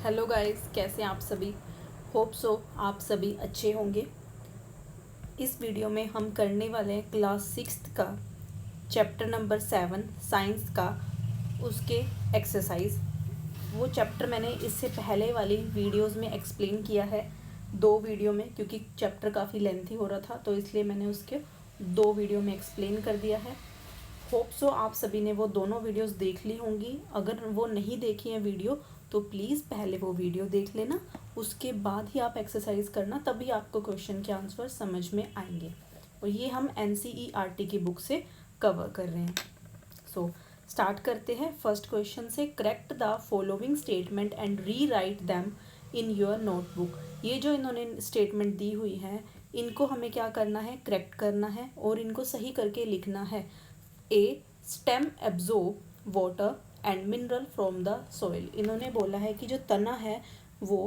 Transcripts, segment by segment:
Hello guys, कैसे हैं आप सभी। होप सो आप सभी अच्छे होंगे। इस वीडियो में हम करने वाले हैं क्लास 6 का चैप्टर नंबर 7 साइंस का, उसके एक्सरसाइज। वो चैप्टर मैंने इससे पहले वाली वीडियोस में एक्सप्लेन किया है 2 वीडियो में, क्योंकि चैप्टर काफ़ी लेंथी हो रहा था तो इसलिए मैंने उसके 2 वीडियो में एक्सप्लेन कर दिया है। होप सो आप सभी ने वो दोनों वीडियोस देख ली होंगी। अगर वो नहीं देखी है वीडियो तो प्लीज़ पहले वो वीडियो देख लेना, उसके बाद ही आप एक्सरसाइज करना, तभी आपको क्वेश्चन के आंसर समझ में आएंगे। और ये हम NCERT की बुक से कवर कर रहे हैं। सो स्टार्ट करते हैं फर्स्ट क्वेश्चन से। Correct the following statement and rewrite them in your notebook. ये जो इन्होंने स्टेटमेंट दी हुई है, इनको हमें क्या करना है, करेक्ट करना है और इनको सही करके लिखना है। A stem absorb water and mineral from the soil. इन्होंने बोला है कि जो तना है वो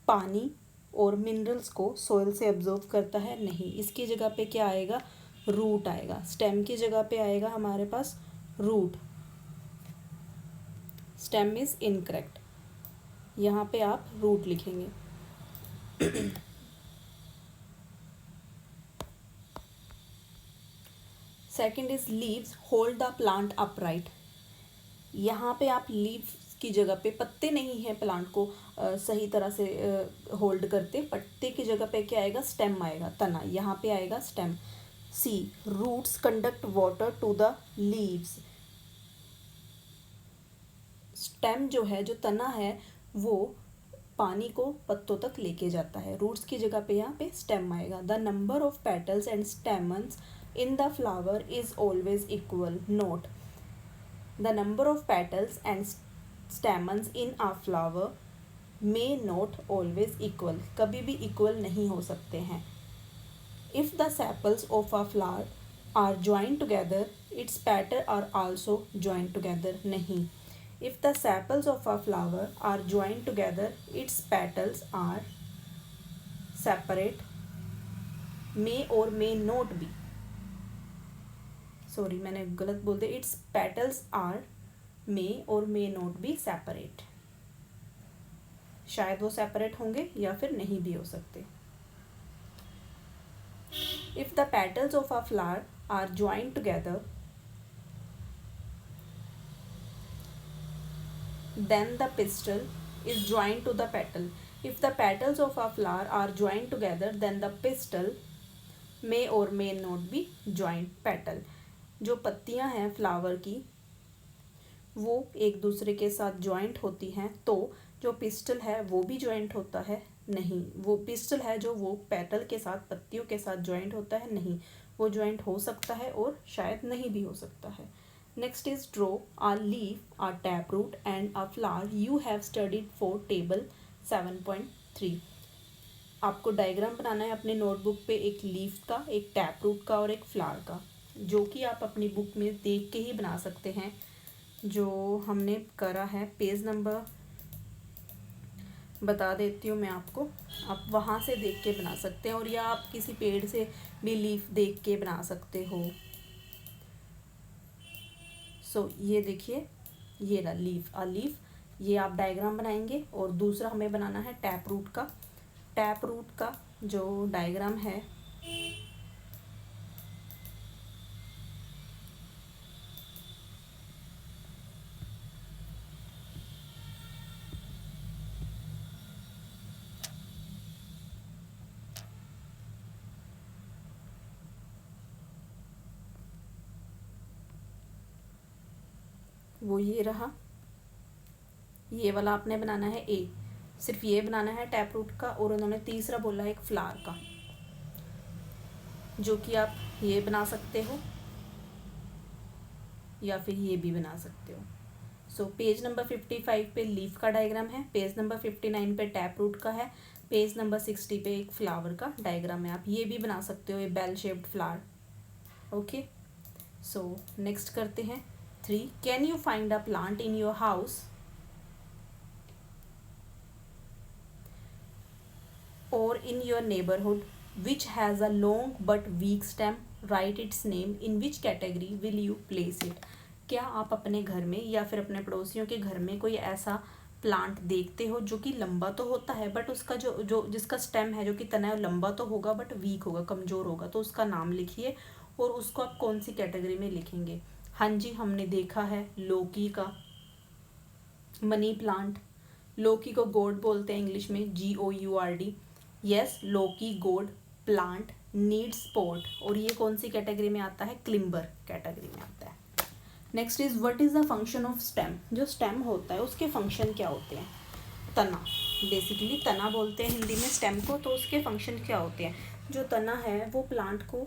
पानी और मिनरल्स को सॉइल से एब्जॉर्ब करता है। नहीं, इसकी जगह पे क्या आएगा, रूट आएगा। स्टेम की जगह पे आएगा हमारे पास रूट। स्टेम इज इनकरेक्ट, यहाँ पे आप रूट लिखेंगे। Second is leaves hold the plant upright. यहाँ पे आप लीव्स की जगह पे, पत्ते नहीं है प्लांट को सही तरह से होल्ड करते, पत्ते की जगह पे क्या आएगा, स्टेम आएगा, तना, यहाँ पे आएगा stem. See roots conduct water to the leaves. Stem जो है, जो तना है, वो पानी को पत्तों तक लेके जाता है। रूट्स की जगह पे यहाँ पे स्टेम आएगा। The number of petals and stamens in the flower is always equal. Note the number of petals and stamens in a flower may not always equal. कभी भी इक्वल नहीं हो सकते हैं। If the sepals of a flower are joined together its petal are also joined together. नहीं, if the sepals of a flower are joined together its petals are separate, may or may not be, sorry मैंने गलत बोल दिया, its petals are may or may not be separate। शायद वो separate होंगे या फिर नहीं भी हो सकते। if the petals of a flower are joined together then the pistil is joined to the petal. If the petals of a flower are joined together then the pistil may or may not be joined petal। जो पत्तियां हैं flower की वो एक दूसरे के साथ joint होती हैं, तो जो पिस्टल है वो भी ज्वाइंट होता है। नहीं, वो पिस्टल है जो वो पेटल के साथ, पत्तियों के साथ ज्वाइंट होता है। नहीं, वो ज्वाइंट हो सकता है और शायद नहीं भी हो सकता है। Next is draw a leaf, a tap root and a flower you have studied for table 7.3। आपको डायग्राम बनाना है अपने नोटबुक पे, एक लीफ का, एक टैप रूट का और एक फ्लावर का, जो कि आप अपनी बुक में देख के ही बना सकते हैं। जो हमने करा है, पेज नंबर बता देती हूँ मैं आपको, आप वहाँ से देख के बना सकते हैं, और या आप किसी पेड़ से भी लीफ देख के बना सकते हो। सो ये देखिए, ये रहा लीफ, अ लीफ, ये आप डायग्राम बनाएंगे। और दूसरा हमें बनाना है टैप रूट का। टैप रूट का जो डायग्राम है, वो ये रहा। ये वाला आपने बनाना है ए, सिर्फ ये बनाना है टैप रूट का। और उन्होंने तीसरा बोला है एक फ्लावर का, जो कि आप ये बना सकते हो या फिर ये भी बना सकते हो। सो पेज नंबर 55 पे लीफ का डायग्राम है, पेज नंबर 59 पे टैप रूट का है, पेज नंबर 60 पे एक फ्लावर का डायग्राम है। आप ये भी बना सकते हो, ये bell shaped flower. Okay, so next करते हैं 3। Can you find a plant in your house or in your neighborhood which has a long but weak stem, write its name, in which category will you place it। क्या आप अपने घर में या फिर अपने पड़ोसियों के घर में कोई ऐसा प्लांट देखते हो जो कि लंबा तो होता है बट उसका जो जो जिसका स्टेम है जो कि तना है लंबा तो होगा बट वीक होगा, कमज़ोर होगा, तो उसका नाम लिखिए और उसको आप कौन सी कैटेगरी में लिखेंगे। हाँ जी, हमने देखा है लौकी का, मनी प्लांट, लौकी को गोड बोलते हैं इंग्लिश में, GOURD। यस, लौकी गोड प्लांट नीड्स स्पोर्ट, और ये कौन सी कैटेगरी में आता है, क्लिम्बर कैटेगरी में आता है। Next is what is the function of stem, जो स्टेम होता है उसके फंक्शन क्या होते हैं। तना, बेसिकली तना बोलते हैं हिंदी में स्टेम को, तो उसके फंक्शन क्या होते हैं। जो तना है वो प्लांट को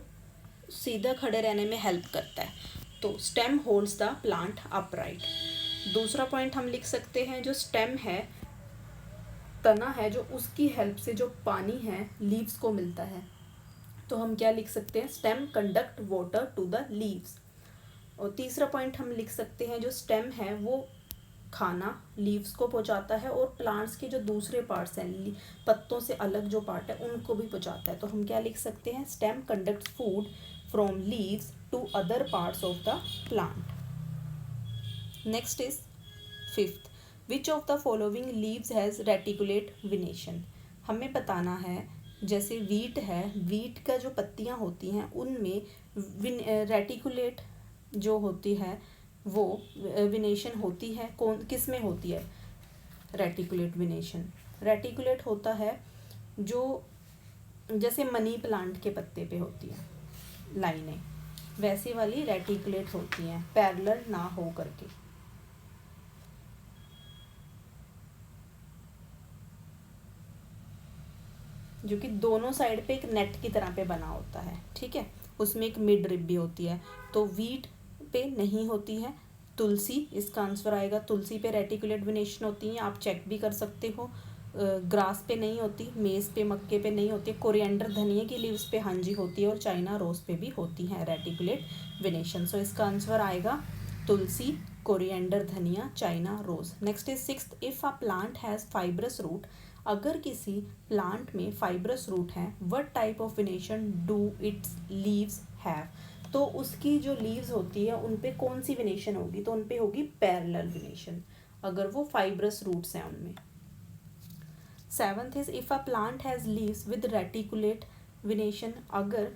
सीधा खड़े रहने में हेल्प करता है, तो stem holds the plant upright. दूसरा पॉइंट हम लिख सकते हैं, जो स्टेम है, तना है, जो उसकी हेल्प से जो पानी है लीव्स को मिलता है, तो हम क्या लिख सकते हैं, stem conduct water to the leaves. और तीसरा पॉइंट हम लिख सकते हैं, जो स्टेम है वो खाना लीव्स को पहुंचाता है और प्लांट्स के जो दूसरे पार्ट्स हैं, पत्तों से अलग जो पार्ट है उनको भी पहुंचाता है, तो हम क्या लिख सकते हैं, stem conducts food from leaves to other parts of the plant. Next is fifth, which of the following leaves has reticulate venation. हमें बताना है, जैसे वीट है, वीट का जो पत्तियां होती हैं उनमें रेटिकुलेट जो होती है वो विनेशन होती है, कौन किस में होती है रेटिकुलेट विनेशन। रेटिकुलेट होता है जो जैसे मनी प्लांट के पत्ते पे होती है लाइनें, वैसी वाली रेटिकुलेट होती हैं, पैरेलल ना हो करके। जो कि दोनों साइड पे एक नेट की तरह पे बना होता है, ठीक है, उसमें एक मिड रिब भी होती है, तो वीट पे नहीं होती है। तुलसी, इसका आंसर आएगा, तुलसी पे रेटिकुलेट विनेशन होती है, आप चेक भी कर सकते हो। ग्रास पे नहीं होती, मेज पे, मक्के पे नहीं होती, कोरिएंडर धनिया की लीव्स पे हाँ जी होती है, और चाइना रोज पे भी होती है रेटिकुलेट विनेशन। सो इसका आंसर आएगा तुलसी, कोरिएंडर धनिया, China rose. Next is sixth, if a plant has fibrous root, अगर किसी प्लांट में फाइब्रस रूट है, what type of venation do its leaves have, तो उसकी जो लीव्स होती है उन पे कौन सी विनेशन होगी, तो उन पे होगी पैरेलल विनेशन, अगर वो फाइब्रस रूट्स हैं उनमें। Seventh is if a plant has leaves with reticulate विनेशन, अगर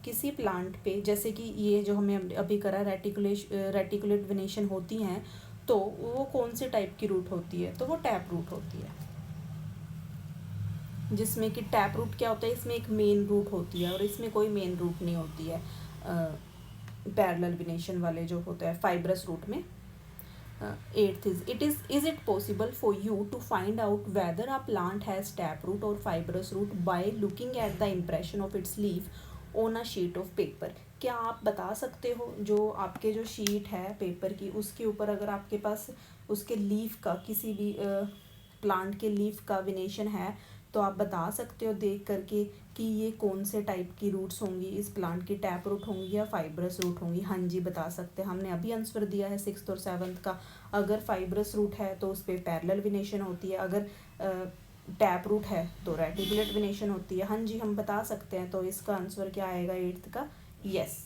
किसी प्लांट पे, जैसे कि ये जो हमें अभी करा रेटिकुलेट विनेशन होती हैं, तो वो कौन से टाइप की रूट होती है, तो वो टैप रूट होती है, जिसमें कि टैप रूट क्या होता है, इसमें एक मेन रूट होती है और इसमें कोई मेन रूट नहीं होती है पैरेलल विनेशन वाले जो होता है फाइब्रस रूट में। Eighth is it possible for you to find out whether a plant has tap root और fibrous root by looking at the impression of its leaf on a sheet of paper. क्या आप बता सकते हो, जो आपके जो शीट है पेपर की, उसके ऊपर अगर आपके पास उसके लीफ का, किसी भी प्लांट के लीफ का विनेशन है, तो आप बता सकते हो देख करके कि ये कौन से टाइप की रूट्स होंगी, इस प्लांट की टैप रूट होंगी या फाइब्रस रूट होंगी। हाँ जी, बता सकते हैं, हमने अभी आंसर दिया है सिक्स्थ और सेवन्थ का। अगर फाइब्रस रूट है तो उस पर पैरेलल विनेशन होती है, अगर टैप रूट है तो रेटिकुलेट विनेशन होती है। हाँ जी, हम बता सकते हैं, तो इसका आंसर क्या आएगा एट्थ का, yes.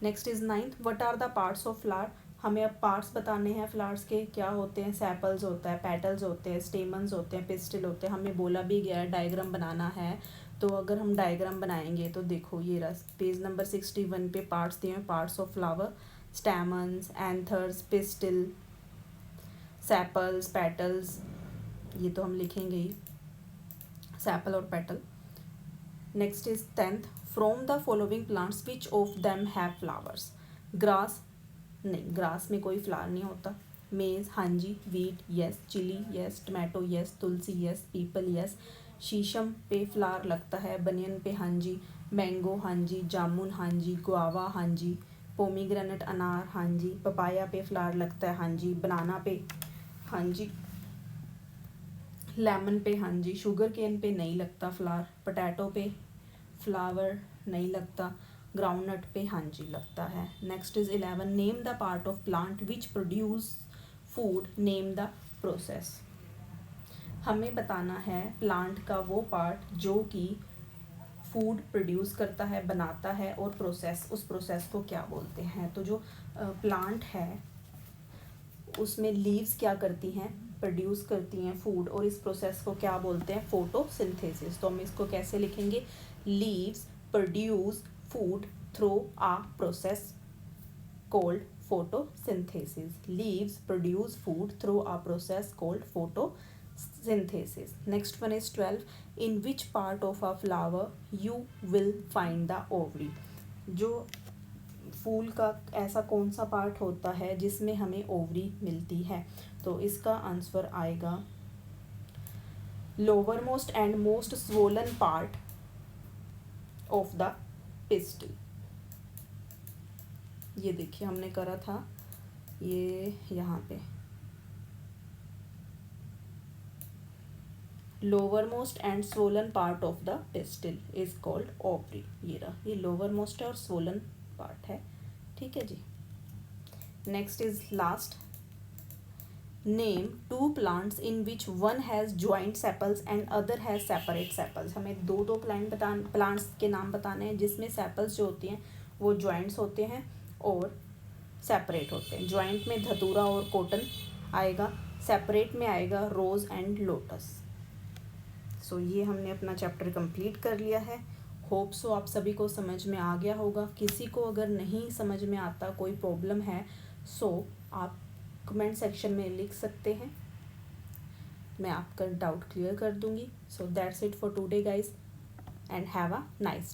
Next is ninth, what are the parts of flower, हमें अब पार्ट्स बताने हैं फ्लावर्स के, क्या होते हैं, सेपल्स होता है, पेटल्स होते हैं, स्टेमन्स होते हैं, पिस्टिल होते हैं। हमें बोला भी गया है डायग्राम बनाना है, तो अगर हम डायग्राम बनाएंगे तो देखो ये रहा पेज नंबर 61 पे पार्ट्स दिए हैं, parts of flower, stamens, anthers, pistil, sepals, petals, ये तो हम लिखेंगे ही, सेपल और petal. Next is tenth, from the following plants which of them have flowers, grass, नहीं, ग्रास में कोई फ्लावर नहीं होता। मेज, हाँ जी, wheat, yes, chilli, yes, tomato, yes, tulsi, yes, peepal, yes, sheesham पे फ्लावर लगता है, बनियन पे हाँ जी, मैंगो हाँ जी, जामुन हाँ जी, गुआवा हाँ जी, पोमीग्रेनेट अनार हाँ जी, पपाया पे फ्लावर लगता है हाँ जी, बनाना पे हाँ जी, लेमन पे हाँ जी, शुगर केन पे नहीं लगता फ्लावर, पोटैटो पे फ्लावर नहीं लगता, ग्राउंडनट पे हाँ जी लगता है। Next is 11, name the part of plant which produce food, name the process, हमें बताना है प्लांट का वो पार्ट जो कि फूड प्रोड्यूस करता है, बनाता है, और प्रोसेस, उस प्रोसेस को क्या बोलते हैं। तो जो प्लांट है उसमें लीव्स क्या करती हैं, प्रोड्यूस करती हैं फूड, और इस प्रोसेस को क्या बोलते हैं, फोटोसिंथेसिस। तो हम इसको कैसे लिखेंगे, leaves produce food through uh process called photosynthesis. Leaves produce food through a process called photosynthesis. Next one is 12. In which part of a flower you will find the ovary? जो फूल का ऐसा कौन सा पार्ट होता है जिसमें हमें ovary मिलती है? तो इसका आंसर आएगा lower most and most swollen part of the pistil. ये देखिए हमने करा था ये यहाँ पे, lower most and swollen part of the pistil is called ovary. ये रहा, ये लोअर मोस्ट और स्वोलन पार्ट है, ठीक है जी। Next is last, name 2 plants in which one has joint sepals and other has separate sepals. हमें दो प्लांट्स के नाम बताने हैं जिसमें सेपल्स जो होती हैं वो ज्वाइंट्स होते हैं और सेपरेट होते हैं। ज्वाइंट में धतूरा और कॉटन आएगा, सेपरेट में आएगा रोज़ एंड लोटस। सो ये हमने अपना चैप्टर कंप्लीट कर लिया है। होप सो आप सभी को समझ में आ गया होगा। किसी को अगर नहीं समझ में आता, कोई प्रॉब्लम है, सो आप कमेंट सेक्शन में लिख सकते हैं, मैं आपका डाउट क्लियर कर दूंगी। So that's it for today guys and have a nice